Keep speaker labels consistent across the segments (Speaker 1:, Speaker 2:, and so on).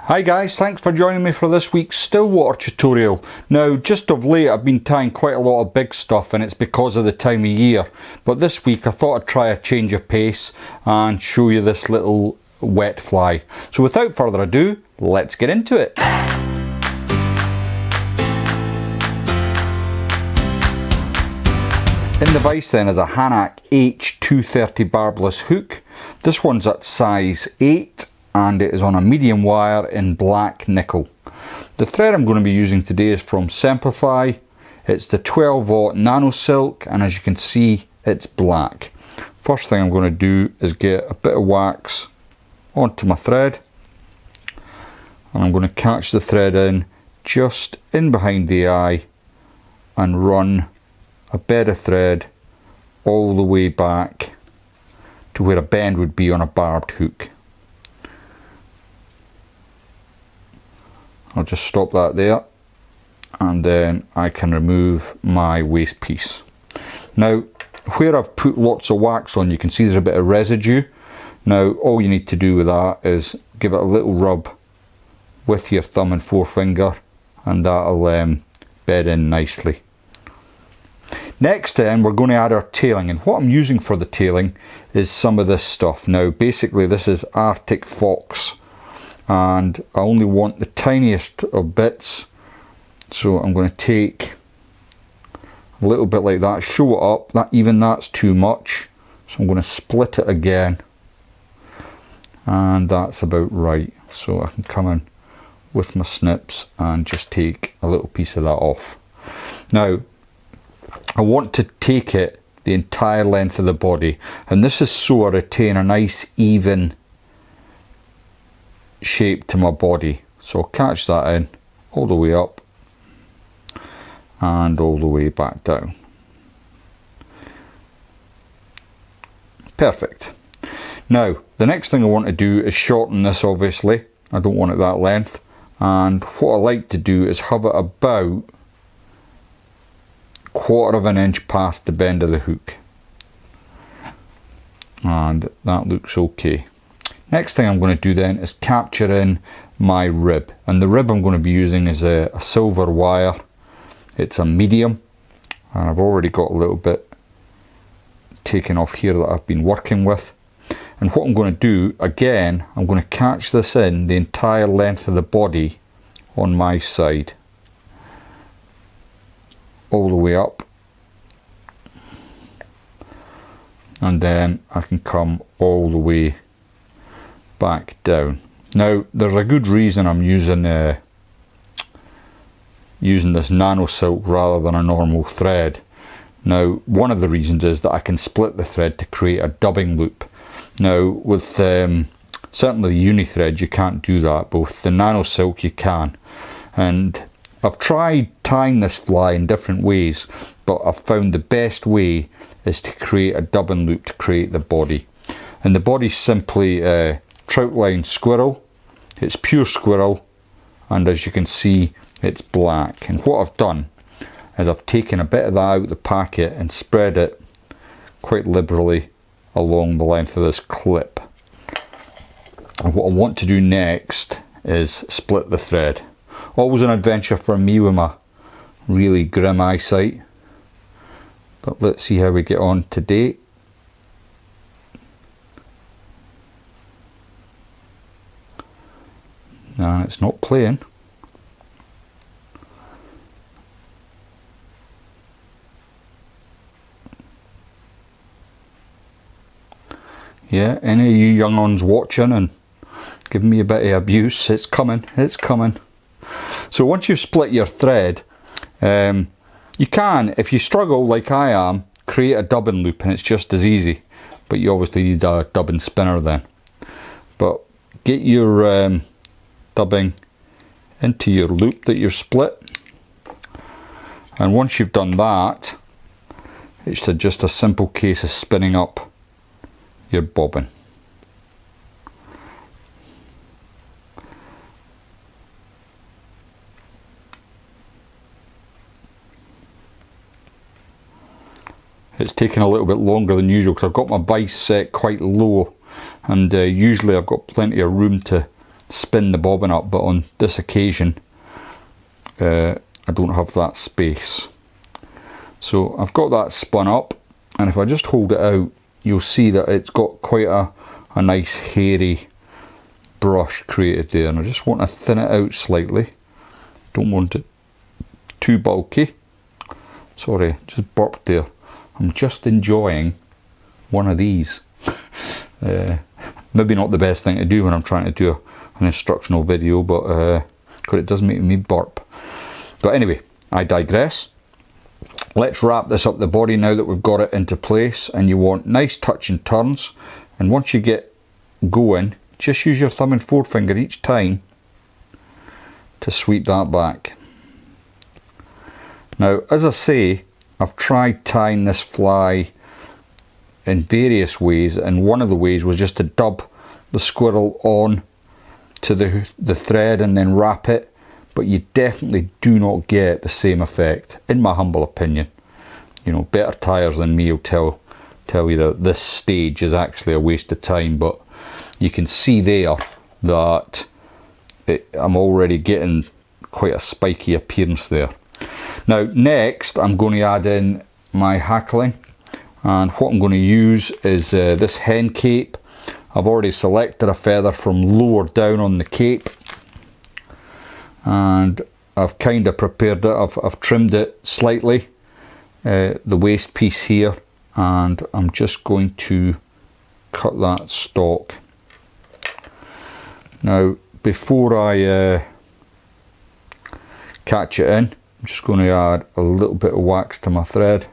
Speaker 1: Hi guys, thanks for joining me for this week's Stillwater tutorial. Now just of late I've been tying quite a lot of big stuff and it's because of the time of year. But this week I thought I'd try a change of pace and show you this little wet fly. So without further ado, let's get into it. In the vise then is a Hanak H230 barbless hook. This one's at size 8. And it is on a medium wire in black nickel. The thread I'm going to be using today is from Semperfli. It's the 12-aught Nano silk, and as you can see it's black. First thing I'm going to do is get a bit of wax onto my thread, and I'm going to catch the thread in just in behind the eye and run a bed of thread all the way back to where a bend would be on a barbed hook. I'll just stop that there, and then I can remove my waste piece. Now where I've put lots of wax on, you can see there's a bit of residue. Now all you need to do with that is give it a little rub with your thumb and forefinger, and that'll bed in nicely. Next then we're going to add our tailing, and what I'm using for the tailing is some of this stuff. Now basically this is Artic Fox, and I only want the tiniest of bits, so I'm going to take a little bit like that, show it up, that's too much, so I'm going to split it again, and that's about right. So I can come in with my snips and just take a little piece of that off. Now I want to take it the entire length of the body, and this is so I retain a nice even shape to my body. So I'll catch that in all the way up and all the way back down. Perfect. Now the next thing I want to do is shorten this. Obviously I don't want it that length, and what I like to do is have it about 1/4 of an inch past the bend of the hook, and that looks okay. Next thing I'm going to do then is capture in my rib, and the rib I'm going to be using is a silver wire. It's a medium, and I've already got a little bit taken off here that I've been working with. And what I'm going to do again, I'm going to catch this in the entire length of the body on my side, all the way up, and then I can come all the way back down. Now there's a good reason I'm using this nano silk rather than a normal thread. Now one of the reasons is that I can split the thread to create a dubbing loop. Now with certainly the uni thread you can't do that, both the nano silk you can, and I've tried tying this fly in different ways, but I've found the best way is to create a dubbing loop to create the body. And the body's simply troutline squirrel. It's pure squirrel, and as you can see it's black. And what I've done is I've taken a bit of that out of the packet and spread it quite liberally along the length of this clip. And what I want to do next is split the thread. Always an adventure for me with my really grim eyesight, but let's see how we get on today. And it's not playing. Yeah, any of you young ones watching and giving me a bit of abuse, it's coming, it's coming. So once you've split your thread, you can, if you struggle like I am, create a dubbing loop, and it's just as easy, but you obviously need a dubbing spinner then. But get your dubbing into your loop that you've split, and once you've done that, it's just a simple case of spinning up your bobbin. It's taken a little bit longer than usual because I've got my vise set quite low, and usually I've got plenty of room to spin the bobbin up, but on this occasion I don't have that space. So I've got that spun up, and if I just hold it out, you'll see that it's got quite a nice hairy brush created there, and I just want to thin it out slightly. Don't want it too bulky. Sorry, just burped there. I'm just enjoying one of these. Maybe not the best thing to do when I'm trying to do an instructional video, but because it does make me burp. But anyway, I digress. Let's wrap this up the body now that we've got it into place, and you want nice touch and turns, and once you get going, just use your thumb and forefinger each time to sweep that back. Now, as I say, I've tried tying this fly in various ways, and one of the ways was just to dub the squirrel on to the thread and then wrap it, but you definitely do not get the same effect, in my humble opinion. You know, better tyers than me will tell you that this stage is actually a waste of time, but you can see there that I'm already getting quite a spiky appearance there. Now next I'm going to add in my hackling, and what I'm going to use is this Hen Cape. I've already selected a feather from lower down on the cape, and I've kind of prepared it. I've trimmed it slightly, the waist piece here, and I'm just going to cut that stalk. Now before I catch it in, I'm just going to add a little bit of wax to my thread,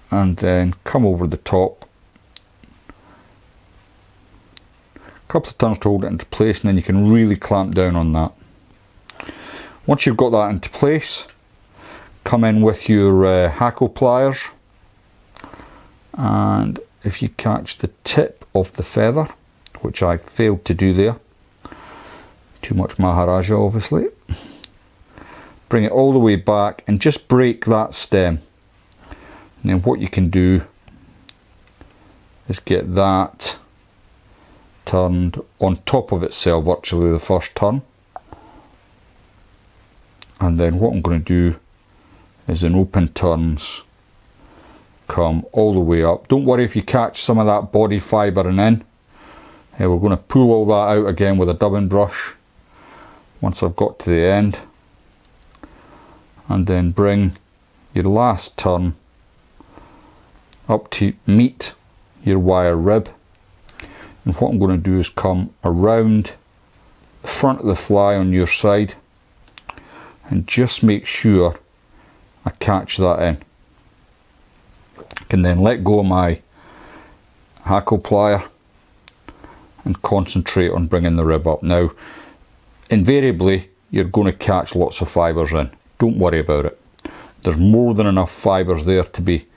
Speaker 1: and then come over the top, a couple of turns to hold it into place, and then you can really clamp down on that. Once you've got that into place, come in with your hackle pliers, and if you catch the tip of the feather, which I failed to do there, too much Maharaja obviously, bring it all the way back and just break that stem, and then what you can do is get that turned on top of itself, virtually the first turn, and then what I'm going to do is in open turns come all the way up. Don't worry if you catch some of that body fibring in. We're going to pull all that out again with a dubbing brush once I've got to the end, and then bring your last turn up to meet your wire rib. And what I'm going to do is come around the front of the fly on your side and just make sure I catch that in. I can then let go of my hackle plier and concentrate on bringing the rib up. Now invariably you're going to catch lots of fibres in, don't worry about it. There's more than enough fibres there to be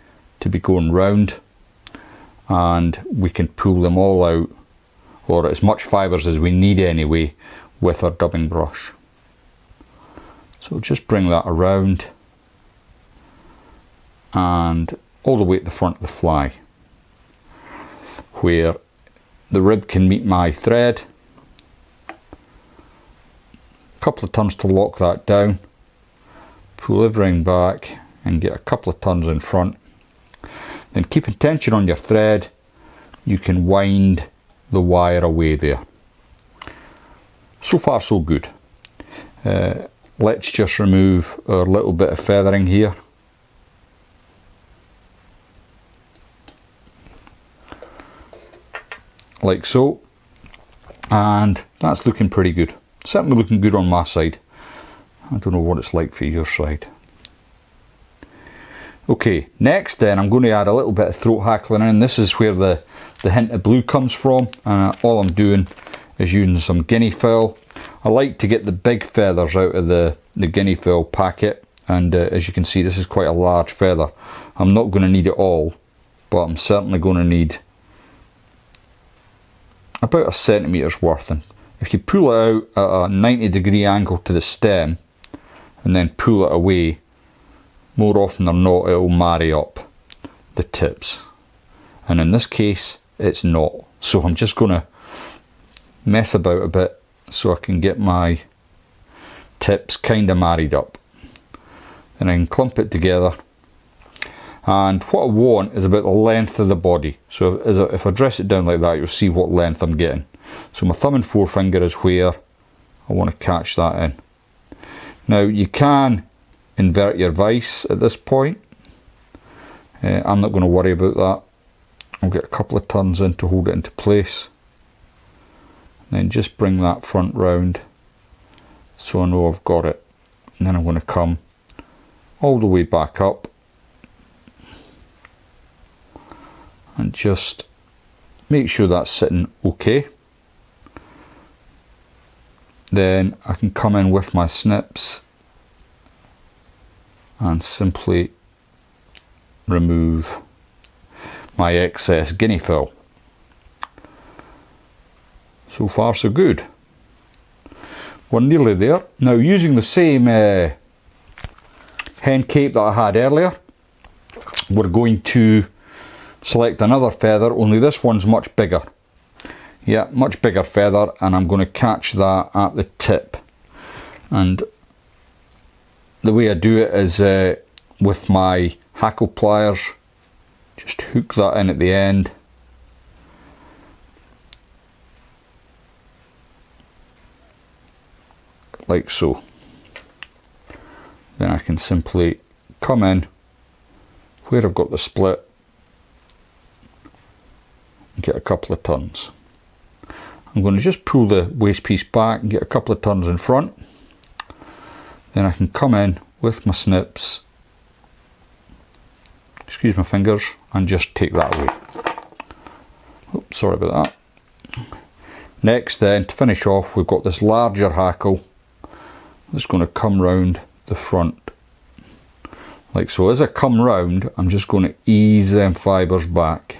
Speaker 1: going round, and we can pull them all out, or as much fibres as we need anyway, with our dubbing brush. So just bring that around and all the way at the front of the fly, where the rib can meet my thread. A couple of turns to lock that down, pull everything back and get a couple of turns in front. Then keeping tension on your thread, you can wind the wire away there. So far so good. Let's just remove our little bit of feathering here. Like so, and that's looking pretty good. Certainly looking good on my side. I don't know what it's like for your side. Okay, next then I'm going to add a little bit of throat hackling in. This is where the hint of blue comes from, and all I'm doing is using some guinea fowl. I like to get the big feathers out of the guinea fowl packet, and as you can see, this is quite a large feather. I'm not going to need it all, but I'm certainly going to need about a centimetre's worth. And if you pull it out at a 90-degree angle to the stem and then pull it away, more often than not it will marry up the tips, and in this case it's not. So I'm just going to mess about a bit so I can get my tips kind of married up. And I can clump it together. And what I want is about the length of the body. So if I dress it down like that, you'll see what length I'm getting. So my thumb and forefinger is where I want to catch that in. Now you can invert your vise at this point. I'm not going to worry about that. I'll get a couple of turns in to hold it into place. Then just bring that front round so I know I've got it. And then I'm going to come all the way back up and just make sure that's sitting okay. Then I can come in with my snips and simply remove my excess guinea fowl. So far so good. We're nearly there. Now, using the same hen cape that I had earlier, we're going to select another feather, only this one's much bigger. Yeah, much bigger feather, and I'm going to catch that at the tip. And the way I do it is with my hackle pliers, just hook that in at the end. Like so. Then I can simply come in where I've got the split and get a couple of turns. I'm going to just pull the waist piece back and get a couple of turns in front. Then I can come in with my snips, excuse my fingers, and just take that away. Oops, sorry about that. Next then, to finish off, we've got this larger hackle that's going to come round the front. Like so. As I come round, I'm just going to ease them fibres back.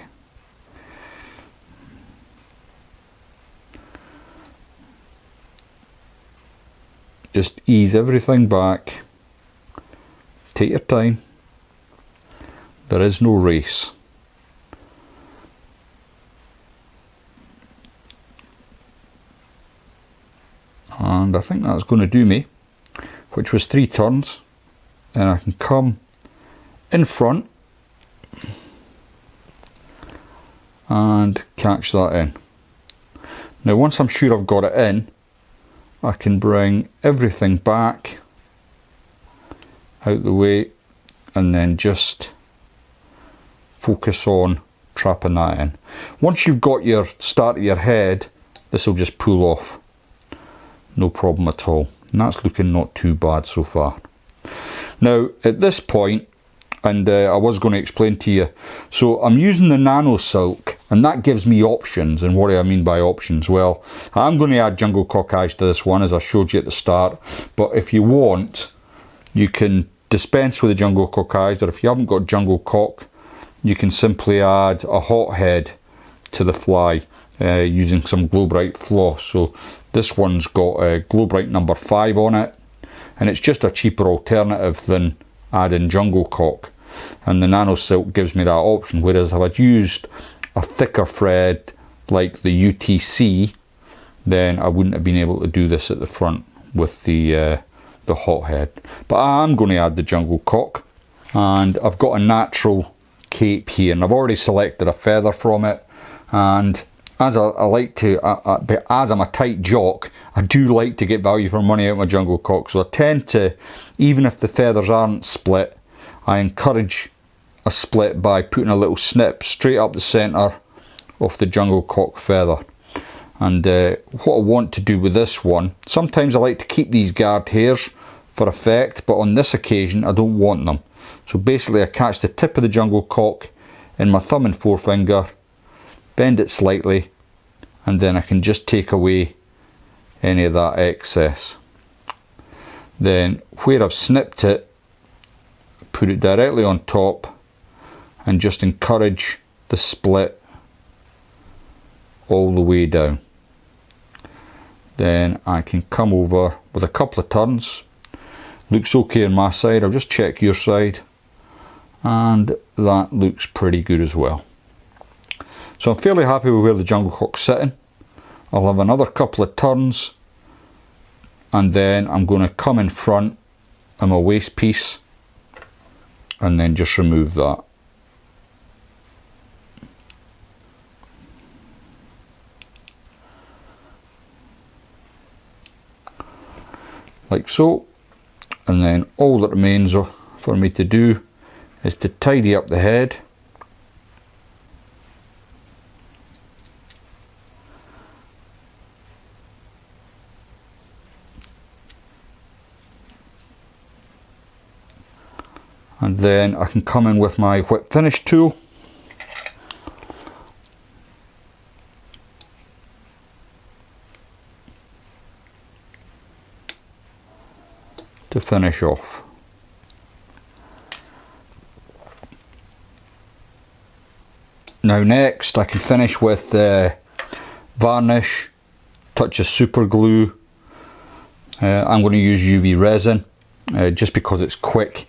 Speaker 1: Just ease everything back. Take your time. There is no race. And I think that's going to do me, which was 3 turns. And I can come in front and catch that in. Now once I'm sure I've got it in, I can bring everything back out the way and then just focus on trapping that in. Once you've got your start of your head, this will just pull off. No problem at all. And that's looking not too bad so far. Now at this point, and I was going to explain to you, so I'm using the Nano silk, and that gives me options. And what do I mean by options? Well, I'm going to add jungle cock eyes to this one, as I showed you at the start, but if you want, you can dispense with the jungle cock eyes, or if you haven't got jungle cock, you can simply add a hot head to the fly using some Glow Bright floss. So this one's got Glow Bright number 5 on it, and it's just a cheaper alternative than adding jungle cock, and the Nano silk gives me that option. Whereas if I'd used a thicker thread like the UTC, then I wouldn't have been able to do this at the front with the hot head. But I'm going to add the jungle cock, and I've got a natural cape here, and I've already selected a feather from it. And as I like to, as I'm a tight jock, I do like to get value for money out of my jungle cock. So I tend to, even if the feathers aren't split, I encourage a split by putting a little snip straight up the centre of the jungle cock feather. And what I want to do with this one, sometimes I like to keep these guard hairs for effect, but on this occasion I don't want them. So basically I catch the tip of the jungle cock in my thumb and forefinger, bend it slightly, and then I can just take away any of that excess. Then where I've snipped it, put it directly on top and just encourage the split all the way down. Then I can come over with a couple of turns. Looks okay on my side. I'll just check your side, and that looks pretty good as well. So I'm fairly happy with where the jungle cock's sitting. I'll have another couple of turns, and then I'm going to come in front of my waste piece and then just remove that. Like so. And then all that remains for me to do is to tidy up the head. And then I can come in with my whip finish tool to finish off. Now next I can finish with varnish, touch of super glue. I'm going to use UV resin just because it's quick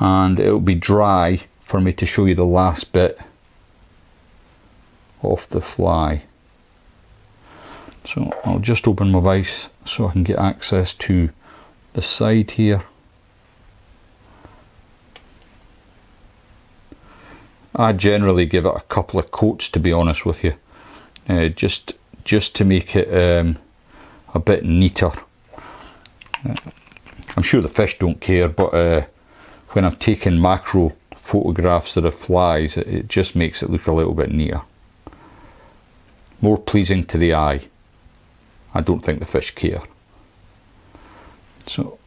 Speaker 1: and it'll be dry for me to show you the last bit off the fly. So I'll just open my vise so I can get access to the side here. I generally give it a couple of coats, to be honest with you, just to make it a bit neater. I'm sure the fish don't care, but when I'm taking macro photographs of the flies, it just makes it look a little bit neater, more pleasing to the eye. I don't think the fish care. So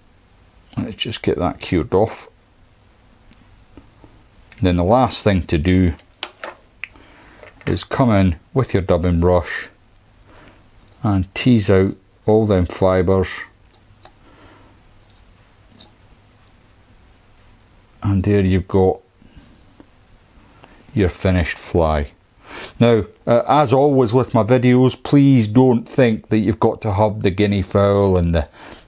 Speaker 1: let's just get that cured off. Then the last thing to do is come in with your dubbing brush and tease out all them fibres, and there you've got your finished fly. Now, as always with my videos, please don't think that you've got to have the guinea fowl and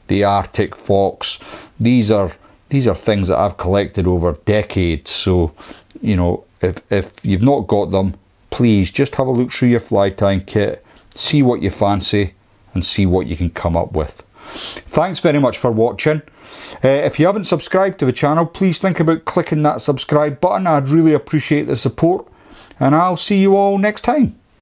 Speaker 1: the Artic Fox. These are things that I've collected over decades, so you know, if you've not got them, please just have a look through your fly tying kit, see what you fancy and see what you can come up with. Thanks very much for watching. If you haven't subscribed to the channel, please think about clicking that subscribe button. I'd really appreciate the support, and I'll see you all next time.